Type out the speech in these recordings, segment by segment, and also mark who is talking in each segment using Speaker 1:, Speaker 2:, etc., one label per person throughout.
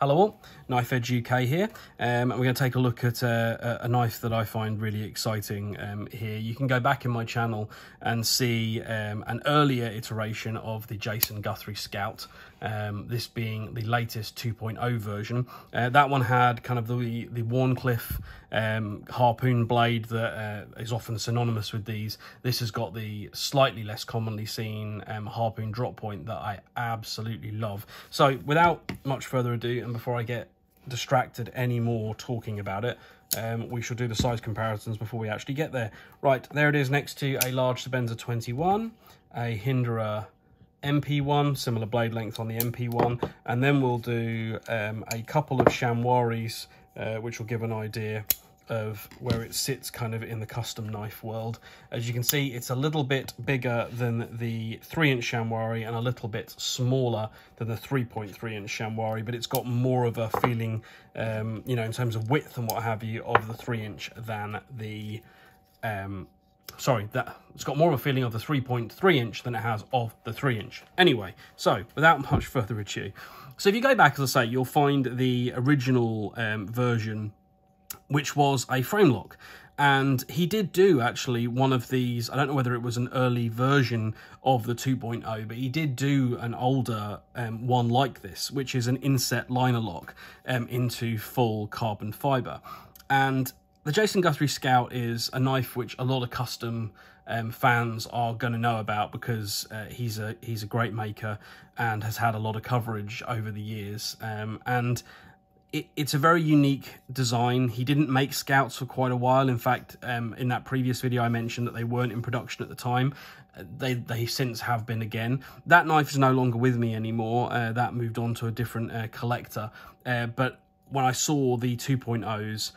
Speaker 1: Hello all, Knife Edge UK here, and we're going to take a look at a knife that I find really exciting here. You can go back in my channel and see an earlier iteration of the Jason Guthrie Scout, this being the latest 2.0 version. That one had kind of the Warncliffe harpoon blade that is often synonymous with these. This has got the slightly less commonly seen harpoon drop point that I absolutely love. So without much further ado, and before I get distracted anymore talking about it, we shall do the size comparisons before we actually get there. Right, there it is next to a large Sebenza 21, a Hinderer MP1, similar blade length on the MP1, and then we'll do a couple of chamoises, which will give an idea of where it sits kind of in the custom knife world. As you can see, it's a little bit bigger than the 3-inch chamois and a little bit smaller than the 3.3-inch chamois, but it's got more of a feeling, you know, in terms of width and what have you, of the 3-inch than the it's got more of a feeling of the 3.3-inch than it has of the 3-inch. Anyway, so without much further ado, so if you go back, as I say, you'll find the original version, which was a frame lock. And he did do actually one of these, I don't know whether it was an early version of the 2.0, but he did do an older one like this, which is an inset liner lock into full carbon fibre. And the Jason Guthrie Scout is a knife which a lot of custom fans are going to know about, because he's a great maker and has had a lot of coverage over the years. And it's a very unique design. He didn't make Scouts for quite a while. In fact, in that previous video I mentioned that they weren't in production at the time. They since have been again. That knife is no longer with me anymore. That moved on to a different collector. But when I saw the 2.0s,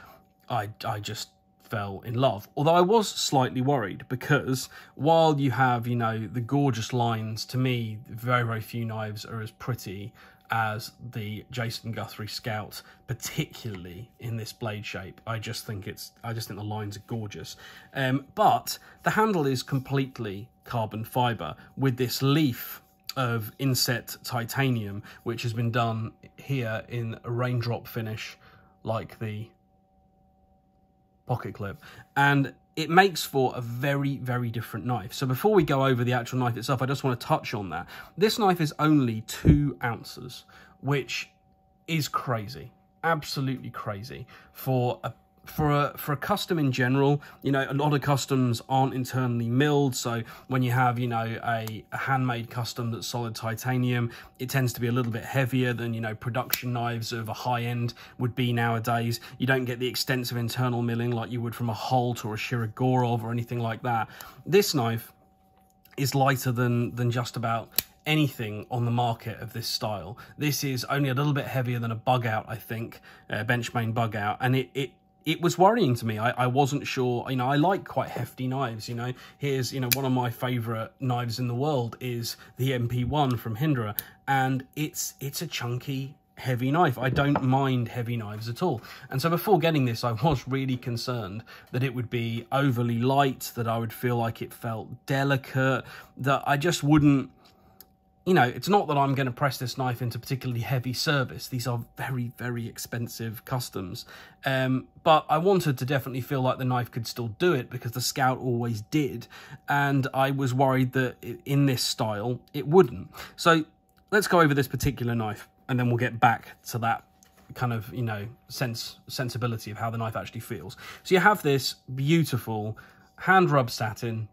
Speaker 1: I just fell in love. Although I was slightly worried, because while you have, you know, the gorgeous lines, to me, very, very few knives are as pretty as the Jason Guthrie Scout, particularly in this blade shape. I just think the lines are gorgeous. But the handle is completely carbon fibre with this leaf of inset titanium, which has been done here in a raindrop finish, like the pocket clip, and it makes for a very, very different knife. So before we go over the actual knife itself, I just want to touch on that. This knife is only 2 ounces, which is crazy, absolutely crazy for a custom in general. You know, a lot of customs aren't internally milled, so when you have, you know, a handmade custom that's solid titanium, it tends to be a little bit heavier than, you know, production knives of a high end would be nowadays. You don't get the extensive internal milling like you would from a Holt or a Shirogorov or anything like that. This knife is lighter than just about anything on the market of this style. This is only a little bit heavier than a bug out, I think, Benchmade bug out, and it was worrying to me. I wasn't sure, you know, I like quite hefty knives, you know. Here's, you know, one of my favourite knives in the world is the MP1 from Hinderer, and it's a chunky, heavy knife. I don't mind heavy knives at all. And so before getting this, I was really concerned that it would be overly light, that I would feel like it felt delicate, that I just wouldn't, you know, it's not that I'm going to press this knife into particularly heavy service. These are very, very expensive customs. But I wanted to definitely feel like the knife could still do it, because the Scout always did. And I was worried that in this style, it wouldn't. So let's go over this particular knife, and then we'll get back to that kind of, you know, sensibility of how the knife actually feels. So you have this beautiful hand rub satin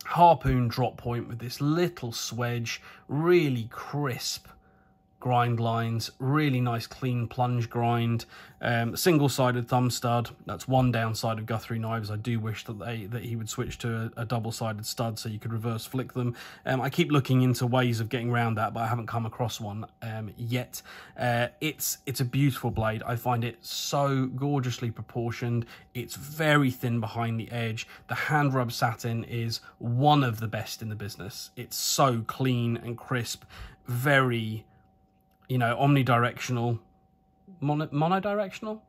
Speaker 1: harpoon drop point with this little swedge, really crisp grind lines, really nice clean plunge grind, single-sided thumb stud. That's one downside of Guthrie knives. I do wish that he would switch to a double-sided stud so you could reverse flick them. I keep looking into ways of getting around that, but I haven't come across one yet. It's a beautiful blade. I find it so gorgeously proportioned. It's very thin behind the edge. The hand rub satin is one of the best in the business. It's so clean and crisp, very, you know, omnidirectional, monodirectional,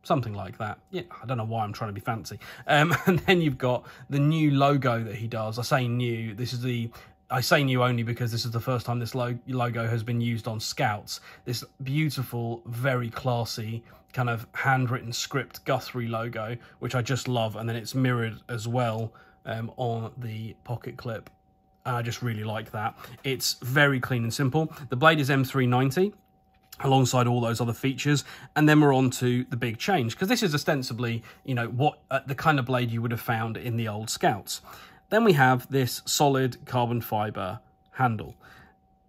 Speaker 1: something like that. Yeah, I don't know why I'm trying to be fancy. And then you've got the new logo that he does. I say new, this is the I say new only because this is the first time this logo has been used on Scouts. This beautiful, very classy, kind of handwritten script Guthrie logo, which I just love, and then it's mirrored as well on the pocket clip. And I just really like that. It's very clean and simple. The blade is M390. Alongside all those other features, and then we're on to the big change, because this is ostensibly, you know, what the kind of blade you would have found in the old Scouts. Then we have this solid carbon fibre handle.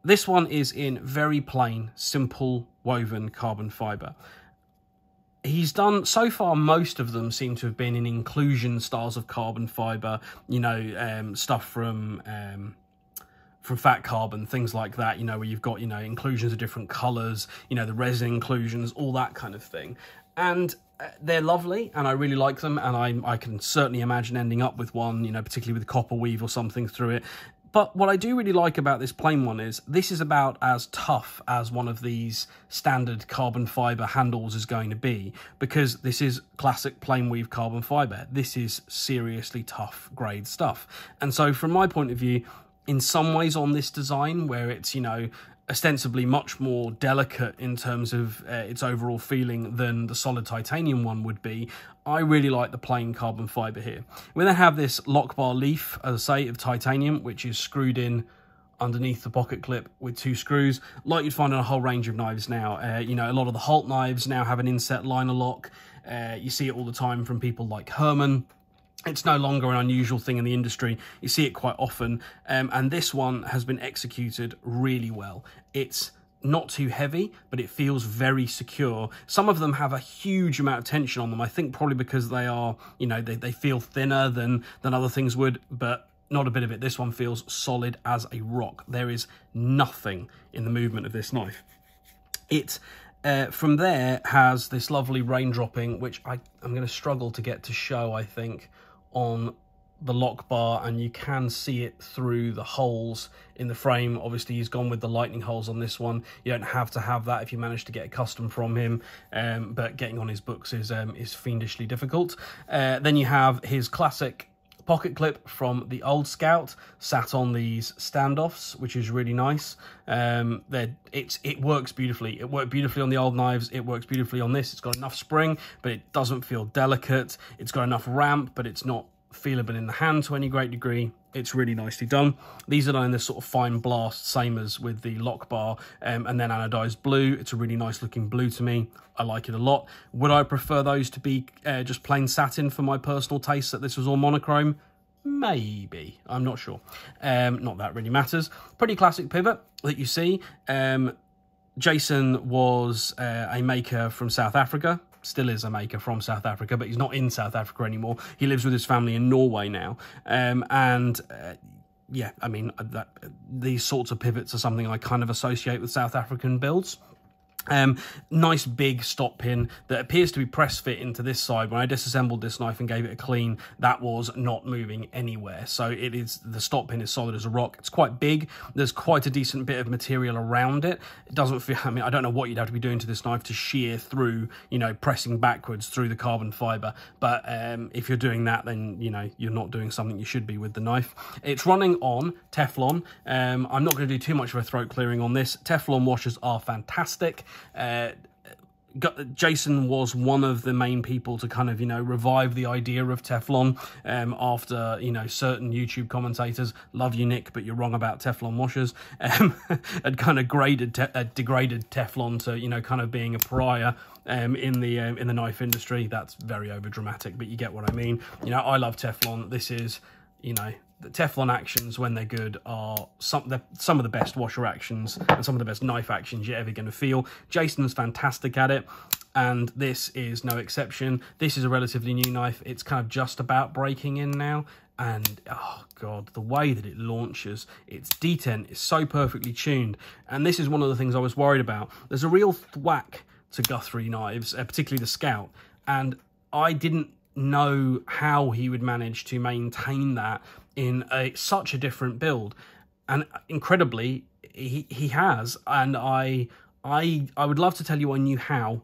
Speaker 1: This one is in very plain, simple woven carbon fibre. He's done, so far, most of them seem to have been in inclusion styles of carbon fibre, you know, stuff from fat carbon, things like that, you know, where you've got, you know, inclusions of different colours, you know, the resin inclusions, all that kind of thing. And they're lovely, and I really like them, and I can certainly imagine ending up with one, you know, particularly with copper weave or something through it. But what I do really like about this plain one is this is about as tough as one of these standard carbon fibre handles is going to be, because this is classic plain weave carbon fibre. This is seriously tough grade stuff. And so from my point of view, in some ways on this design, where it's, you know, ostensibly much more delicate in terms of its overall feeling than the solid titanium one would be, I really like the plain carbon fibre here. We then have this lock bar leaf, as I say, of titanium, which is screwed in underneath the pocket clip with 2 screws, like you'd find on a whole range of knives now. You know, a lot of the Holt knives now have an inset liner lock. You see it all the time from people like Herman. It's no longer an unusual thing in the industry. You see it quite often, and this one has been executed really well. It's not too heavy, but it feels very secure. Some of them have a huge amount of tension on them, I think probably because they are, you know, they feel thinner than other things would, but not a bit of it. This one feels solid as a rock. There is nothing in the movement of this knife. It from there has this lovely raindropping, which I'm going to struggle to get to show, I think, on the lock bar, and you can see it through the holes in the frame. Obviously he's gone with the lightning holes on this one. You don't have to have that if you manage to get a custom from him, but getting on his books is fiendishly difficult. Then you have his classic pocket clip from the old Scout sat on these standoffs, which is really nice. It works beautifully. It worked beautifully on the old knives. It works beautifully on this. It's got enough spring, but it doesn't feel delicate. It's got enough ramp, but it's not feelable in the hand to any great degree. It's really nicely done. These are done in this sort of fine blast, same as with the lock bar, and then anodized blue. It's a really nice looking blue to me. I like it a lot. Would I prefer those to be just plain satin for my personal taste, that this was all monochrome? Maybe. I'm not sure. Not that really matters. Pretty classic pivot that you see. Jason was a maker from South Africa. Still is a maker from South Africa, but he's not in South Africa anymore. He lives with his family in Norway now. Yeah, I mean, these sorts of pivots are something I kind of associate with South African builds. Nice big stop pin that appears to be press fit into this side. When I disassembled this knife and gave it a clean, that was not moving anywhere. So it is, the stop pin is solid as a rock. It's quite big. There's quite a decent bit of material around it. It doesn't feel, I mean, I don't know what you'd have to be doing to this knife to shear through, you know, pressing backwards through the carbon fibre. But if you're doing that, then, you know, you're not doing something you should be with the knife. It's running on Teflon. I'm not going to do too much of a throat clearing on this. Teflon washers are fantastic. Jason was one of the main people to kind of, you know, revive the idea of Teflon after, you know, certain YouTube commentators, love you Nick, but you're wrong about Teflon washers, had kind of degraded Teflon to, you know, kind of being a pariah in the knife industry. That's very over dramatic, but you get what I mean. You know, I love Teflon. This is, you know, the Teflon actions, when they're good, are some of the best washer actions and some of the best knife actions you're ever going to feel. Jason's fantastic at it, and this is no exception. This is a relatively new knife. It's kind of just about breaking in now, and oh god, the way that it launches, its detent is so perfectly tuned. And this is one of the things I was worried about. There's a real thwack to Guthrie knives, particularly the Scout, and I didn't know how he would manage to maintain that in such a different build, and incredibly he has. And I would love to tell you I knew how,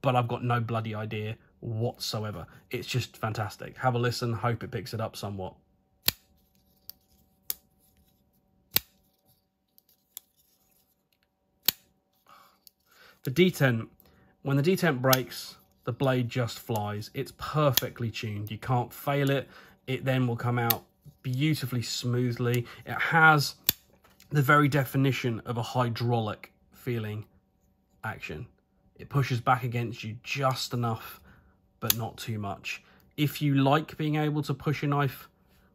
Speaker 1: but I've got no bloody idea whatsoever. It's just fantastic. Have a listen, hope it picks it up somewhat. The detent, when the detent breaks, the blade just flies. It's perfectly tuned. You can't fail it. It then will come out beautifully smoothly. It has the very definition of a hydraulic feeling action. It pushes back against you just enough, but not too much. If you like being able to push a knife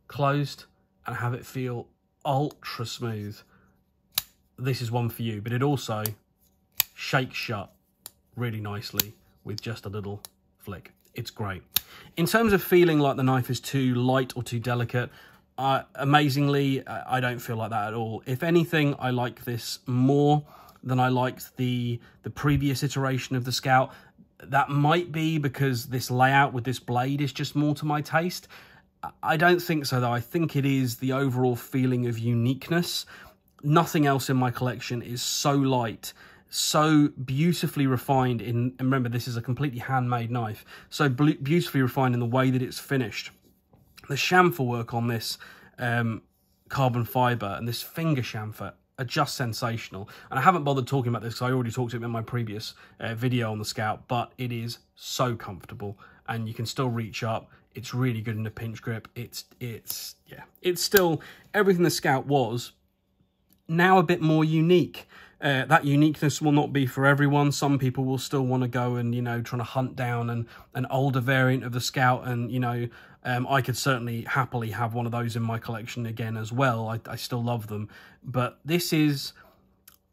Speaker 1: closed and have it feel ultra smooth, this is one for you. But it also shakes shut really nicely with just a little flick. It's great. In terms of feeling like the knife is too light or too delicate, amazingly, I don't feel like that at all. If anything, I like this more than I liked the previous iteration of the Scout. That might be because this layout with this blade is just more to my taste. I don't think so, though. I think it is the overall feeling of uniqueness. Nothing else in my collection is so light, so beautifully refined in, and remember, this is a completely handmade knife, so beautifully refined in the way that it's finished. The chamfer work on this carbon fibre and this finger chamfer are just sensational. And I haven't bothered talking about this because I already talked about it in my previous video on the Scout, but it is so comfortable and you can still reach up. It's really good in the pinch grip. It's still everything the Scout was, now a bit more unique. That uniqueness will not be for everyone. Some people will still want to go and, you know, trying to hunt down an older variant of the Scout. And, you know, I could certainly happily have one of those in my collection again as well. I still love them. But this is,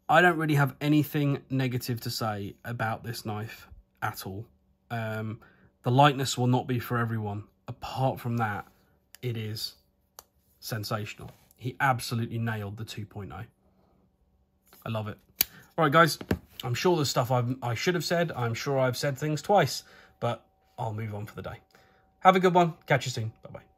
Speaker 1: I don't really have anything negative to say about this knife at all. The lightness will not be for everyone. Apart from that, it is sensational. He absolutely nailed the 2.0. I love it. All right, guys, I'm sure there's stuff I should have said. I'm sure I've said things twice, but I'll move on for the day. Have a good one. Catch you soon. Bye-bye.